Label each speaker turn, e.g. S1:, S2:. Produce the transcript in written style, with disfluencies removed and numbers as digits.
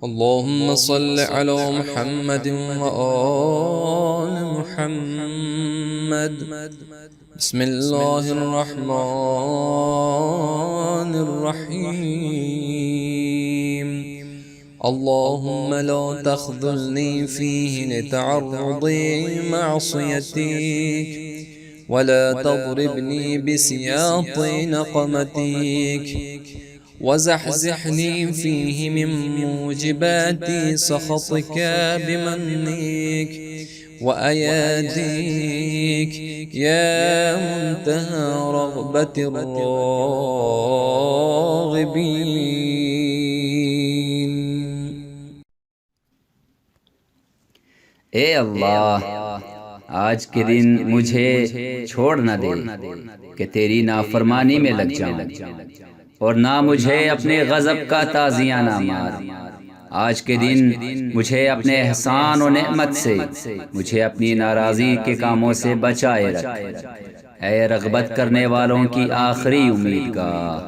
S1: اللهم صل على محمد وآل محمد. بسم الله الرحمن الرحيم. اللهم لا تخذلني فيه لتعرض معصيتك، ولا تضربني بسياط نقمتك، وزحزحني فيه من موجبات سخطك بمنك وأياديك يا منتهى رغبة الراغبين.
S2: ए अल्लाह, आज के दिन मुझे छोड़ न दे कि तेरी नाफरमानी में लग जाऊं, और ना मुझे अपने गज़ब का ताज़ियाना मार। आज के दिन मुझे अपने एहसान और नेमत से, मुझे अपनी नाराज़ी के कामों से बचाए रख। ऐ रग़बत करने वालों की आखिरी उम्मीदगाह।